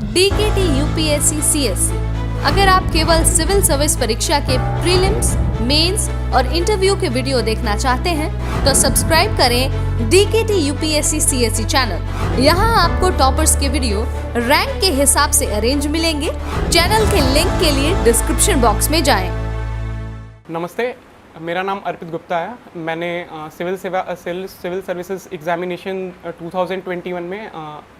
DKT UPSC CSC। अगर आप केवल सिविल सर्विस परीक्षा के प्रीलिम्स, मेंस और इंटरव्यू के वीडियो देखना चाहते हैं तो सब्सक्राइब करें DKT UPSC CSC चैनल। यहाँ आपको टॉपर्स के वीडियो रैंक के हिसाब से अरेंज मिलेंगे। चैनल के लिंक के लिए डिस्क्रिप्शन बॉक्स में जाएं। नमस्ते, मेरा नाम अर्पित गुप्ता है। मैंने सिविल सर्विसेज एग्जामिनेशन 2021 में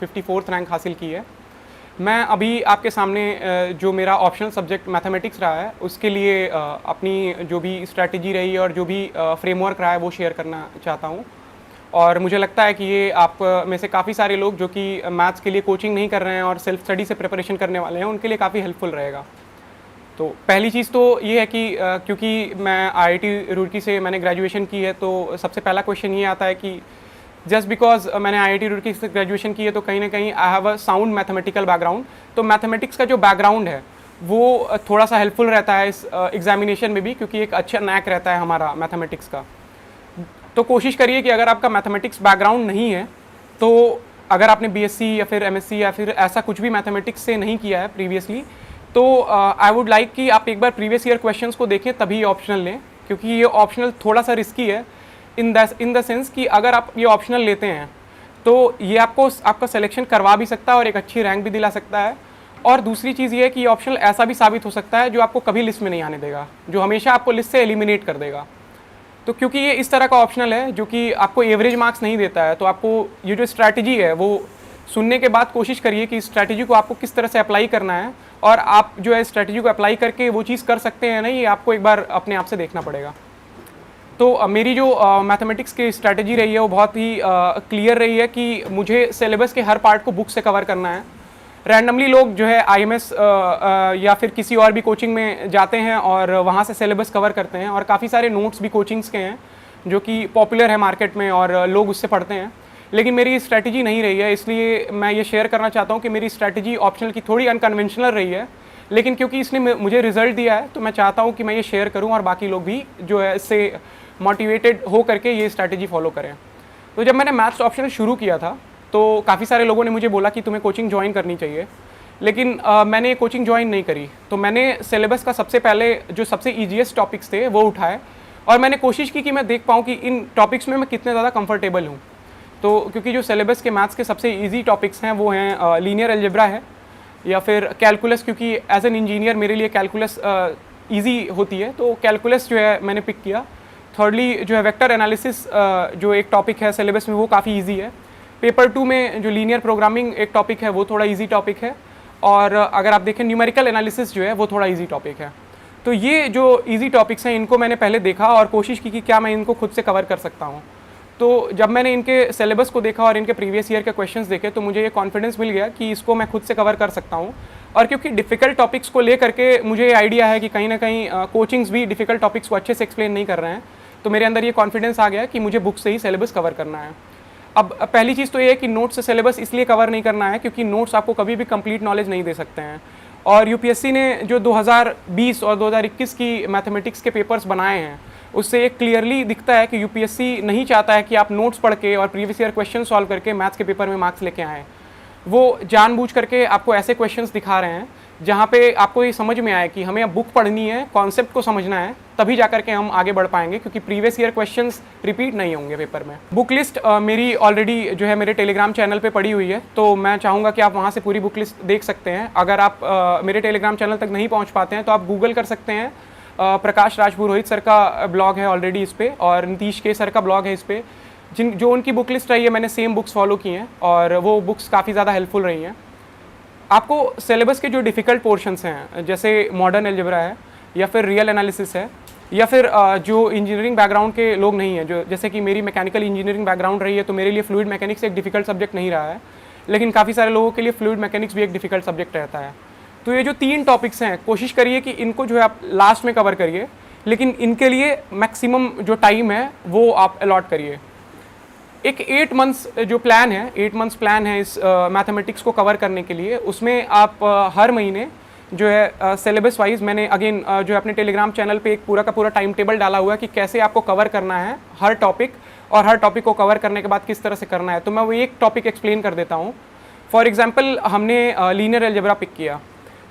54th रैंक हासिल की है। मैं अभी आपके सामने जो मेरा ऑप्शनल सब्जेक्ट मैथमेटिक्स रहा है उसके लिए अपनी जो भी स्ट्रैटेजी रही है और जो भी फ्रेमवर्क रहा है वो शेयर करना चाहता हूँ। और मुझे लगता है कि ये आप में से काफ़ी सारे लोग जो कि मैथ्स के लिए कोचिंग नहीं कर रहे हैं और सेल्फ स्टडी से प्रिपरेशन करने वाले हैं उनके लिए काफ़ी हेल्पफुल रहेगा। तो पहली चीज़ तो ये है कि क्योंकि मैं IIT रुड़की से मैंने ग्रेजुएशन की है, तो सबसे पहला क्वेश्चन ये आता है कि जस्ट बिकॉज मैंने IIT रुड़की से ग्रेजुएशन की है तो कहीं ना कहीं I have a sound mathematical background. तो मैथमेटिक्स का जो बैकग्राउंड है वो थोड़ा सा हेल्पफुल रहता है इस एग्जामिनेशन में भी, क्योंकि एक अच्छा नैक रहता है हमारा मैथमेटिक्स का। तो कोशिश करिए कि अगर आपका मैथमेटिक्स बैकग्राउंड नहीं है, तो अगर आपने BSc या फिर MSc या फिर ऐसा कुछ भी मैथमेटिक्स से नहीं किया है प्रीवियसली, तो आई वुड लाइक कि आप एक बार प्रीवियस ईयर क्वेश्चंस को देखें तभी ऑप्शनल लें, क्योंकि ये ऑप्शनल थोड़ा सा रिस्की है इन द सेंस कि अगर आप ये ऑप्शनल लेते हैं तो ये आपका सिलेक्शन करवा भी सकता है और एक अच्छी रैंक भी दिला सकता है। और दूसरी चीज़ ये है कि ये ऑप्शनल ऐसा भी साबित हो सकता है जो आपको कभी लिस्ट में नहीं आने देगा, जो हमेशा आपको लिस्ट से एलिमिनेट कर देगा। तो क्योंकि ये इस तरह का ऑप्शनल है जो कि आपको एवरेज मार्क्स नहीं देता है, तो आपको ये जो स्ट्रैटेजी है वो सुनने के बाद कोशिश करिए कि स्ट्रैटेजी को आपको किस तरह से अप्लाई करना है, और आप जो है स्ट्रैटेजी को अप्लाई करके वो चीज़ कर सकते हैं नहीं, ये आपको एक बार अपने आप से देखना पड़ेगा। तो मेरी जो मैथमेटिक्स की स्ट्रैटेजी रही है वो बहुत ही क्लियर रही है कि मुझे सिलेबस के हर पार्ट को बुक से कवर करना है। रैंडमली लोग जो है IMS या फिर किसी और भी कोचिंग में जाते हैं और वहाँ से सिलेबस कवर करते हैं, और काफ़ी सारे नोट्स भी कोचिंग्स के हैं जो कि पॉपुलर है मार्केट में और लोग उससे पढ़ते हैं। लेकिन मेरी स्ट्रैटेजी नहीं रही है, इसलिए मैं ये शेयर करना चाहता हूँ कि मेरी स्ट्रैटेजी ऑप्शनल की थोड़ी अनकन्वेंशनल रही है, लेकिन क्योंकि इसने मुझे रिजल्ट दिया है तो मैं चाहता हूँ कि मैं ये शेयर करूँ और बाकी लोग भी जो है इससे मोटिवेटेड हो करके ये स्ट्रैटेजी फॉलो करें। तो जब मैंने मैथ्स ऑप्शनल शुरू किया था तो काफ़ी सारे लोगों ने मुझे बोला कि तुम्हें कोचिंग ज्वाइन करनी चाहिए, लेकिन मैंने ये कोचिंग ज्वाइन नहीं करी। तो मैंने सिलेबस का सबसे पहले जो सबसे ईजीएस्ट टॉपिक्स थे वो उठाए और मैंने कोशिश की कि मैं देख पाऊँ कि इन टॉपिक्स में मैं कितने ज़्यादा कंफर्टेबल हूँ। तो क्योंकि जो सिलेबस के मैथ्स के सबसे इजी टॉपिक्स हैं वो हैं लीनियर अलजेब्रा है या फिर कैलकुलस, क्योंकि एज एन इंजीनियर मेरे लिए कैलकुलस इजी होती है, तो कैलकुलस जो है मैंने पिक किया। थर्डली जो है वेक्टर एनालिसिस जो एक टॉपिक है सिलेबस में वो काफ़ी इजी है। पेपर 2 में जो लीनियर प्रोग्रामिंग एक टॉपिक है वो थोड़ा इजी टॉपिक है, और अगर आप देखें न्यूमेरिकल एनालिसिस जो है वो थोड़ा इजी टॉपिक है। तो ये जो इजी टॉपिक्स हैं इनको मैंने पहले देखा और कोशिश की कि क्या मैं इनको खुद से कवर कर सकता हूँ। तो जब मैंने इनके सिलेबस को देखा और इनके प्रीवियस ईयर के क्वेश्चंस देखे तो मुझे ये कॉन्फिडेंस मिल गया कि इसको मैं खुद से कवर कर सकता हूँ। और क्योंकि डिफ़िकल्ट टॉपिक्स को ले करके मुझे आइडिया है कि कहीं ना कहीं कोचिंग्स भी डिफ़िकल्ट टॉपिक्स को अच्छे से एक्सप्लेन नहीं कर रहे हैं, तो मेरे अंदर ये कॉन्फिडेंस आ गया कि मुझे बुक से ही सिलेबस कवर करना है। अब पहली चीज़ तो ये है कि नोट्स से सिलेबस इसलिए कवर नहीं करना है क्योंकि नोट्स आपको कभी भी कंप्लीट नॉलेज नहीं दे सकते हैं। और UPSC ने जो 2020 और 2021 की मैथमेटिक्स के पेपर्स बनाए हैं उससे एक क्लियरली दिखता है कि UPSC नहीं चाहता है कि आप नोट्स पढ़ के और प्रीवियस ईयर क्वेश्चन सॉल्व करके मैथ्स के पेपर में मार्क्स लेके आएँ। वो जानबूझ करके आपको ऐसे क्वेश्चंस दिखा रहे हैं जहाँ पे आपको ये समझ में आए कि हमें अब बुक पढ़नी है, कॉन्सेप्ट को समझना है, तभी जा करके हम आगे बढ़ पाएंगे, क्योंकि प्रीवियस ईयर क्वेश्चंस रिपीट नहीं होंगे पेपर में। बुक लिस्ट मेरी ऑलरेडी जो है मेरे टेलीग्राम चैनल पे पड़ी हुई है, तो मैं चाहूँगा कि आप वहाँ से पूरी बुक लिस्ट देख सकते हैं। अगर आप मेरे टेलीग्राम चैनल तक नहीं पहुँच पाते हैं तो आप गूगल कर सकते हैं। प्रकाश राजपुरोहित सर का ब्लॉग है ऑलरेडी इस पर, और नीतीश के सर का ब्लॉग है इस पर। जो उनकी बुक लिस्ट रही है मैंने सेम बुक्स फॉलो की हैं और वो बुक्स काफ़ी ज़्यादा हेल्पफुल रही हैं। आपको सिलेबस के जो डिफ़िकल्ट पोर्शंस हैं जैसे मॉडर्न अलजेब्रा है या फिर रियल एनालिसिस है, या फिर जो इंजीनियरिंग बैकग्राउंड के लोग नहीं हैं, जो जैसे कि मेरी मैकेनिकल इंजीनियरिंग बैकग्राउंड रही है तो मेरे लिए फ्लूइड मैकेनिक्स एक डिफ़िकल्ट सब्जेक्ट नहीं रहा है, लेकिन काफ़ी सारे लोगों के लिए फ्लूइड मैकेनिक्स भी एक डिफ़िकल्ट सब्जेक्ट रहता है। तो ये जो 3 टॉपिक्स हैं कोशिश करिए कि इनको जो है आप लास्ट में कवर करिए, लेकिन इनके लिए मैक्सिमम जो टाइम है वो आप अलॉट करिए। एक 8 मंथ्स जो प्लान है, 8 मंथ्स प्लान है इस मैथमेटिक्स को कवर करने के लिए। उसमें आप हर महीने जो है सिलेबस वाइज मैंने अगेन जो है अपने टेलीग्राम चैनल पे एक पूरा का पूरा टाइम टेबल डाला हुआ है कि कैसे आपको कवर करना है हर टॉपिक, और हर टॉपिक को कवर करने के बाद किस तरह से करना है। तो मैं वो एक टॉपिक एक्सप्लेन कर देता हूँ। फॉर एग्जांपल हमने लीनियर अलजेब्रा पिक किया,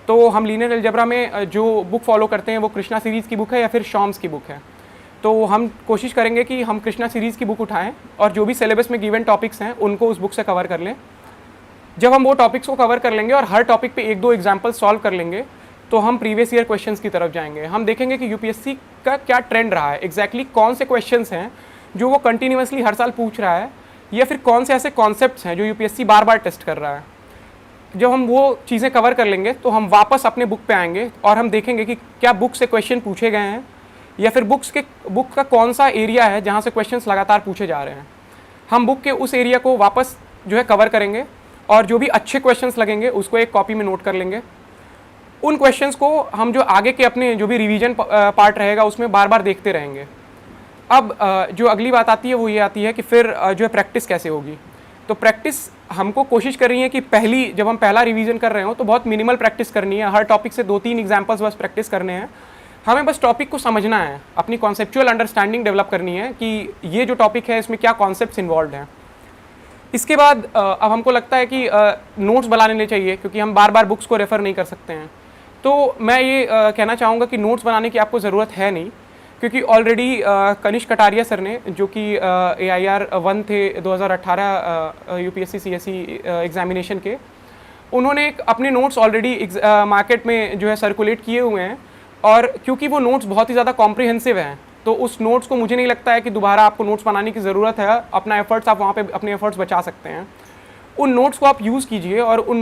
तो हम लीनियर अलजेब्रा में जो बुक फॉलो करते हैं वो कृष्णा सीरीज़ की बुक है या फिर शॉम्स की बुक है। तो हम कोशिश करेंगे कि हम कृष्णा सीरीज़ की बुक उठाएं और जो भी सिलेबस में गिवन टॉपिक्स हैं उनको उस बुक से कवर कर लें। जब हम वो टॉपिक्स को कवर कर लेंगे और हर टॉपिक पे 1-2 एग्जाम्पल सॉल्व कर लेंगे तो हम प्रीवियस ईयर क्वेश्चंस की तरफ जाएंगे। हम देखेंगे कि यूपीएससी का क्या ट्रेंड रहा है, एग्जैक्टली कौन से क्वेश्चंस हैं जो वो कंटिन्यूसली हर साल पूछ रहा है, या फिर कौन से ऐसे कॉन्सेप्ट्स हैं जो यूपीएससी बार बार टेस्ट कर रहा है। जब हम वो चीज़ें कवर कर लेंगे तो हम वापस अपने बुक पे आएंगे और हम देखेंगे कि क्या बुक से क्वेश्चन पूछे गए हैं या फिर बुक का कौन सा एरिया है जहाँ से क्वेश्चंस लगातार पूछे जा रहे हैं। हम बुक के उस एरिया को वापस जो है कवर करेंगे और जो भी अच्छे क्वेश्चंस लगेंगे उसको एक कॉपी में नोट कर लेंगे। उन क्वेश्चंस को हम जो आगे के अपने जो भी रिवीजन पार्ट रहेगा उसमें बार बार देखते रहेंगे। अब जो अगली बात आती है वो ये आती है कि फिर जो है प्रैक्टिस कैसे होगी। तो प्रैक्टिस हमको कोशिश कर रही है कि जब हम पहला रिवीजन कर रहे हो तो बहुत मिनिमल प्रैक्टिस करनी है। हर टॉपिक से 2-3 एग्जाम्पल्स बस प्रैक्टिस करने हैं। हमें बस टॉपिक को समझना है, अपनी कॉन्सेप्चुअल अंडरस्टैंडिंग डेवलप करनी है कि ये जो टॉपिक है इसमें क्या कॉन्सेप्ट्स इन्वॉल्व हैं। इसके बाद अब हमको लगता है कि नोट्स बना लेने चाहिए क्योंकि हम बार बार बुक्स को रेफ़र नहीं कर सकते हैं। तो मैं ये कहना चाहूँगा कि नोट्स बनाने की आपको ज़रूरत है नहीं, क्योंकि ऑलरेडी कनिष्क कटारिया सर ने, जो कि AIR 1 थे 2018 यूपीएससी CSE एग्जामिनेशन के, उन्होंने अपने नोट्स ऑलरेडी मार्केट में जो है सर्कुलेट किए हुए हैं। और क्योंकि वो नोट्स बहुत ही ज़्यादा कॉम्प्रिहेंसिव हैं तो उस नोट्स को मुझे नहीं लगता है कि दोबारा आपको नोट्स बनाने की ज़रूरत है। अपना एफर्ट्स आप वहाँ पे अपने एफर्ट्स बचा सकते हैं। उन नोट्स को आप यूज़ कीजिए और उन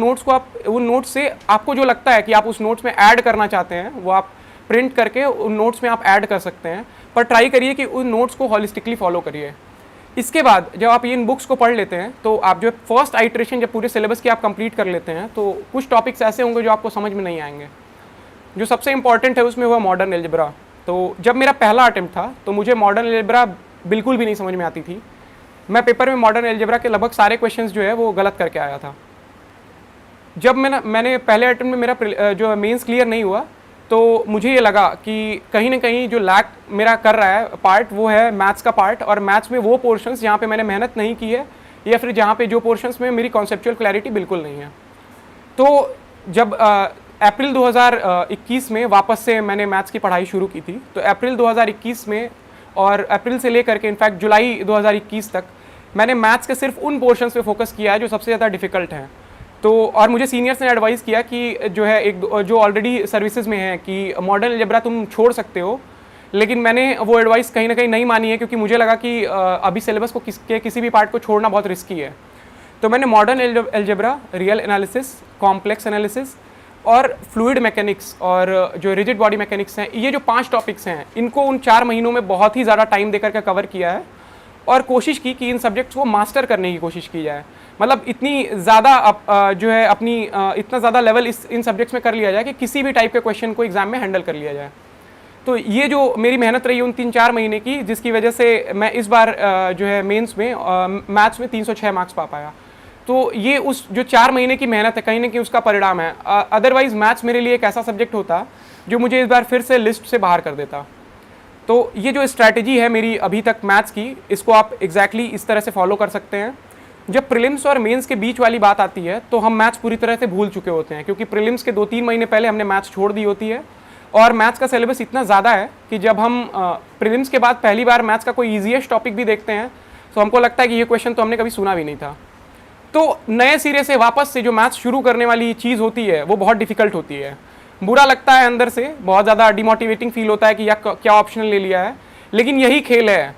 नोट्स से आपको जो लगता है कि आप उस नोट्स में ऐड करना चाहते हैं वो आप प्रिंट करके उन नोट्स में आप ऐड कर सकते हैं। पर ट्राई करिए कि उन नोट्स को हॉलिस्टिकली फॉलो करिए। इसके बाद जब आप इन बुक्स को पढ़ लेते हैं तो आप जो फर्स्ट आइट्रेशन जब पूरे सिलेबस की आप कंप्लीट कर लेते हैं तो कुछ टॉपिक्स ऐसे होंगे जो आपको समझ में नहीं आएंगे। जो सबसे इंपॉर्टेंट है उसमें हुआ मॉडर्न अलजेब्रा। तो जब मेरा पहला अटेम्प्ट था तो मुझे मॉडर्न अलजेब्रा बिल्कुल भी नहीं समझ में आती थी। मैं पेपर में मॉडर्न अलजेब्रा के लगभग सारे क्वेश्चंस जो है वो गलत करके आया था। जब मैंने पहले अटेम्प्ट में मेरा जो मेंस क्लियर नहीं हुआ तो मुझे ये लगा कि कहीं ना कहीं जो लैक मेरा कर रहा है पार्ट वो है मैथ्स का पार्ट, और मैथ्स में वो पोर्शंस जहाँ पे मैंने मेहनत नहीं की है या फिर जहाँ पे जो पोर्शंस में मेरी कॉन्सेप्चुअल क्लैरिटी बिल्कुल नहीं है। तो जब अप्रैल 2021 में वापस से मैंने मैथ्स की पढ़ाई शुरू की थी, तो अप्रैल 2021 में और अप्रैल से लेकर के इनफैक्ट जुलाई 2021 तक मैंने मैथ्स के सिर्फ उन पोर्शंस पे फोकस किया है जो सबसे ज़्यादा डिफ़िकल्ट हैं। तो और मुझे सीनियर्स ने एडवाइस किया कि जो है जो ऑलरेडी सर्विसेज में है कि मॉडर्न अलजेब्रा तुम छोड़ सकते हो, लेकिन मैंने वो एडवाइस कहीं ना कहीं नहीं मानी है क्योंकि मुझे लगा कि अभी सिलेबस को किसी भी पार्ट को छोड़ना बहुत रिस्की है। तो मैंने modern algebra, real analysis, complex analysis और फ्लूइड मैकेनिक्स और जो रिजिड बॉडी मैकेनिक्स हैं, ये जो 5 टॉपिक्स हैं इनको उन 4 महीनों में बहुत ही ज़्यादा टाइम देकर के कवर किया है और कोशिश की कि इन सब्जेक्ट्स को मास्टर करने की कोशिश की जाए। मतलब इतनी ज़्यादा जो है अपनी इतना ज़्यादा लेवल इन सब्जेक्ट्स में कर लिया जाए कि किसी भी टाइप के क्वेश्चन को एग्जाम में हैंडल कर लिया जाए। तो ये जो मेरी मेहनत रही उन 3-4 महीने की, जिसकी वजह से मैं इस बार जो है मेंस में मैथ्स में 306 मार्क्स पा पाया। तो ये उस जो 4 महीने की मेहनत है कहीं ना कहीं उसका परिणाम है। अदरवाइज़ मैथ्स मेरे लिए एक ऐसा सब्जेक्ट होता जो मुझे इस बार फिर से लिस्ट से बाहर कर देता। तो ये जो स्ट्रैटेजी है मेरी अभी तक मैथ्स की, इसको आप एग्जैक्टली इस तरह से फॉलो कर सकते हैं। जब प्रीलिम्स और मेंस के बीच वाली बात आती है तो हम मैथ्स पूरी तरह से भूल चुके होते हैं, क्योंकि प्रीलिम्स के 2-3 महीने पहले हमने मैथ्स छोड़ दी होती है और मैथ्स का सिलेबस इतना ज़्यादा है कि जब हम प्रीलिम्स के बाद पहली बार मैथ्स का कोई ईजीएस्ट टॉपिक भी देखते हैं तो हमको लगता है कि ये क्वेश्चन तो हमने कभी सुना भी नहीं था। तो नए सिरे से वापस से जो मैथ्स शुरू करने वाली चीज़ होती है वो बहुत डिफ़िकल्ट होती है। बुरा लगता है अंदर से, बहुत ज़्यादा डिमोटिवेटिंग फील होता है कि यार क्या ऑप्शनल ले लिया है, लेकिन यही खेल है।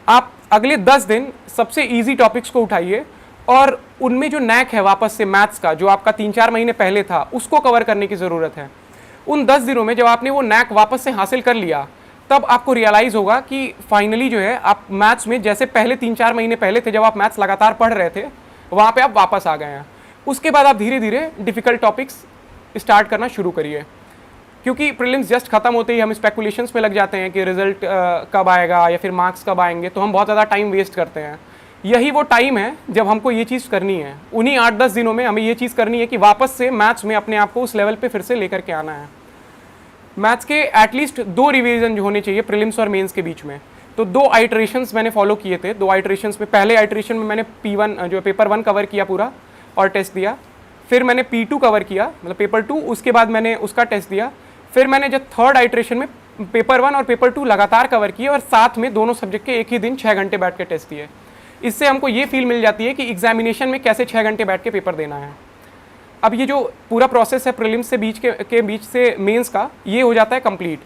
आप अगले 10 दिन सबसे ईजी टॉपिक्स को उठाइए और उनमें जो नैक है वापस से मैथ्स का, जो आपका 3-4 महीने पहले था, उसको कवर करने की ज़रूरत है। उन 10 दिनों में जब आपने वो नैक वापस से हासिल कर लिया तब आपको रियलाइज़ होगा कि फाइनली जो है आप मैथ्स में जैसे पहले 3-4 महीने पहले थे जब आप मैथ्स लगातार पढ़ रहे थे, वहाँ पे आप वापस आ गए हैं। उसके बाद आप धीरे धीरे डिफ़िकल्ट टॉपिक्स स्टार्ट करना शुरू करिए, क्योंकि प्रीलिम्स जस्ट खत्म होते ही हम स्पेकुलेशंस में लग जाते हैं कि रिजल्ट कब आएगा या फिर मार्क्स कब आएंगे, तो हम बहुत ज़्यादा टाइम वेस्ट करते हैं। यही वो टाइम है जब हमको ये चीज़ करनी है। उन्हीं 8-10 दिनों में हमें ये चीज़ करनी है कि वापस से मैथ्स में अपने आप को उस लेवल पे फिर से लेकर के आना है। मैथ्स के एटलीस्ट 2 रिवीजन जो होने चाहिए प्रीलिम्स और मेंस के बीच में। तो 2 आइट्रेशंस मैंने फॉलो किए थे। 2 आइट्रेशंस में, पहले आइट्रेशन में मैंने P1 जो पेपर 1 कवर किया पूरा, और टेस्ट दिया। फिर मैंने P2 कवर किया, मतलब पेपर 2, उसके बाद मैंने उसका टेस्ट दिया। फिर मैंने जब थर्ड आइट्रेशन में पेपर 1 और पेपर 2 लगातार कवर किए और साथ में दोनों सब्जेक्ट के एक ही दिन 6 घंटे बैठ के टेस्ट दिए। इससे हमको ये फील मिल जाती है कि एग्जामिनेशन में कैसे 6 घंटे बैठ के पेपर देना है। अब ये जो पूरा प्रोसेस है प्रीलिम्स से बीच से मेंस का, ये हो जाता है कंप्लीट।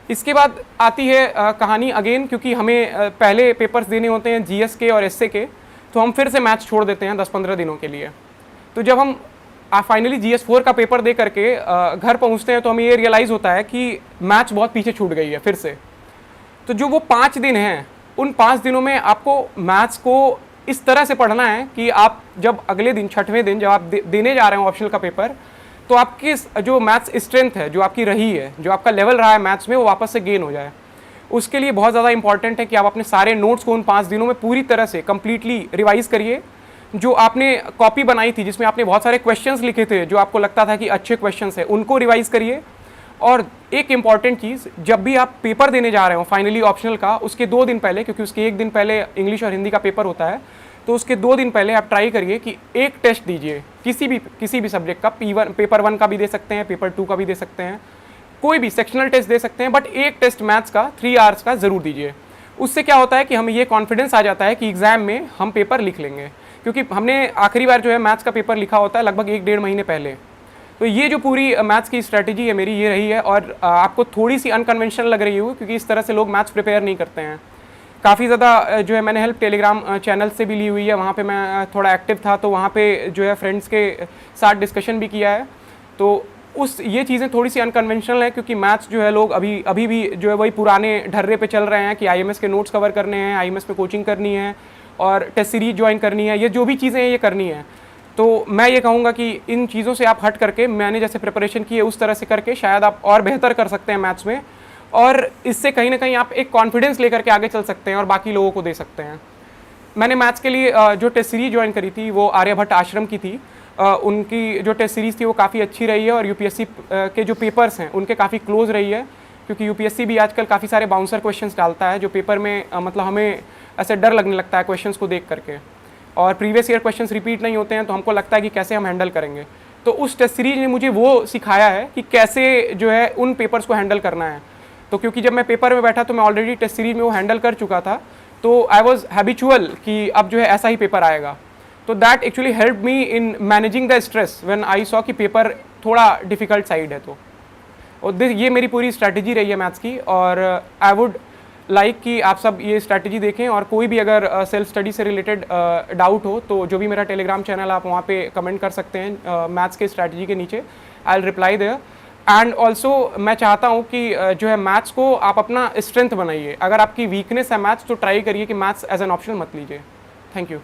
इसके बाद आती है कहानी अगेन, क्योंकि हमें पहले पेपर्स देने होते हैं जीएस के और एसए के, तो हम फिर से मैथ्स छोड़ देते हैं 10-15 दिनों के लिए। तो जब हम फाइनली GS4 का पेपर दे करके घर पहुंचते हैं तो हमें ये रियलाइज़ होता है कि मैथ्स बहुत पीछे छूट गई है फिर से। तो जो वो 5 दिन हैं, उन 5 दिनों में आपको मैथ्स को इस तरह से पढ़ना है कि आप जब अगले दिन 6वें दिन जब आप देने जा रहे हैं ऑप्शनल का पेपर, तो आपकी जो मैथ्स स्ट्रेंथ है, जो आपकी रही है, जो आपका लेवल रहा है मैथ्स में, वो वापस से गेन हो जाए। उसके लिए बहुत ज़्यादा इंपॉर्टेंट है कि आप अपने सारे नोट्स को उन 5 दिनों में पूरी तरह से कम्प्लीटली रिवाइज़ करिए। जो आपने कॉपी बनाई थी जिसमें आपने बहुत सारे क्वेश्चंस लिखे थे जो आपको लगता था कि अच्छे क्वेश्चंस हैं, उनको रिवाइज करिए। और एक इम्पॉर्टेंट चीज़, जब भी आप पेपर देने जा रहे हो फाइनली ऑप्शनल का, उसके 2 दिन पहले, क्योंकि उसके 1 दिन पहले इंग्लिश और हिंदी का पेपर होता है, तो उसके 2 दिन पहले आप ट्राई करिए कि एक टेस्ट दीजिए किसी भी सब्जेक्ट का। पेपर 1 का भी दे सकते हैं, पेपर 2 का भी दे सकते हैं, कोई भी सेक्शनल टेस्ट दे सकते हैं, बट एक टेस्ट मैथ्स का 3 आवर्स का ज़रूर दीजिए। उससे क्या होता है कि हमें ये कॉन्फिडेंस आ जाता है कि एग्ज़ाम में हम पेपर लिख लेंगे, क्योंकि हमने आखिरी बार जो है मैथ्स का पेपर लिखा होता है लगभग 1-1.5 महीने पहले। तो ये जो पूरी मैथ्स की स्ट्रैटेजी है मेरी, ये रही है। और आपको थोड़ी सी अनकन्वेंशनल लग रही हो, क्योंकि इस तरह से लोग मैथ्स प्रिपेयर नहीं करते हैं। काफ़ी ज़्यादा जो है मैंने हेल्प टेलीग्राम चैनल से भी ली हुई है, वहाँ पे मैं थोड़ा एक्टिव था, तो वहाँ पे जो है फ्रेंड्स के साथ डिस्कशन भी किया है। तो ये चीज़ें थोड़ी सी अनकन्वेंशनल है, क्योंकि मैथ्स जो है लोग अभी भी जो है वही पुराने ढर्रे पे चल रहे हैं कि IMS के नोट्स कवर करने हैं, IMS में कोचिंग करनी है और टेस्ट सीरीज ज्वाइन करनी है, ये जो भी चीज़ें हैं ये करनी है। तो मैं ये कहूँगा कि इन चीज़ों से आप हट करके, मैंने जैसे प्रिपरेशन की है उस तरह से करके शायद आप और बेहतर कर सकते हैं मैथ्स में, और इससे कहीं ना कहीं आप एक कॉन्फिडेंस लेकर के आगे चल सकते हैं और बाकी लोगों को दे सकते हैं। मैंने मैथ्स के लिए जो टेस्ट सीरीज ज्वाइन करी थी वो आर्यभट्ट आश्रम की थी। उनकी जो टेस्ट सीरीज़ थी वो काफ़ी अच्छी रही है, और UPSC के जो पेपर्स हैं उनके काफ़ी क्लोज रही है, क्योंकि UPSC भी आजकल काफ़ी सारे बाउंसर क्वेश्चंस डालता है जो पेपर में मतलब हमें ऐसे डर लगने लगता है क्वेश्चंस को देख करके, और प्रीवियस ईयर क्वेश्चंस रिपीट नहीं होते हैं, तो हमको लगता है कि कैसे हम हैंडल करेंगे। तो उस टेस्ट सीरीज ने मुझे वो सिखाया है कि कैसे जो है उन पेपर्स को हैंडल करना है। तो क्योंकि जब मैं पेपर में बैठा तो मैं ऑलरेडी टेस्ट सीरीज में वो हैंडल कर चुका था, तो आई वॉज हैबिचुअल कि अब जो है ऐसा ही पेपर आएगा। तो that actually help me in managing the stress when I saw कि पेपर थोड़ा डिफ़िकल्ट साइड है। तो और ये मेरी पूरी स्ट्रैटेजी रही है मैथ्स की, और आई वुड लाइक कि आप सब ये स्ट्रैटेजी देखें, और कोई भी अगर सेल्फ स्टडी से रिलेटेड डाउट हो तो जो भी मेरा टेलीग्राम चैनल आप वहाँ पे कमेंट कर सकते हैं मैथ्स के स्ट्रैटेजी के नीचे, I will reply there. And also मैं चाहता हूँ कि जो है मैथ्स को आप अपना स्ट्रेंथ बनाइए। अगर आपकी वीकनेस है मैथ्स, तो ट्राई करिए कि मैथ्स एज एन ऑप्शन मत लीजिए। Thank you.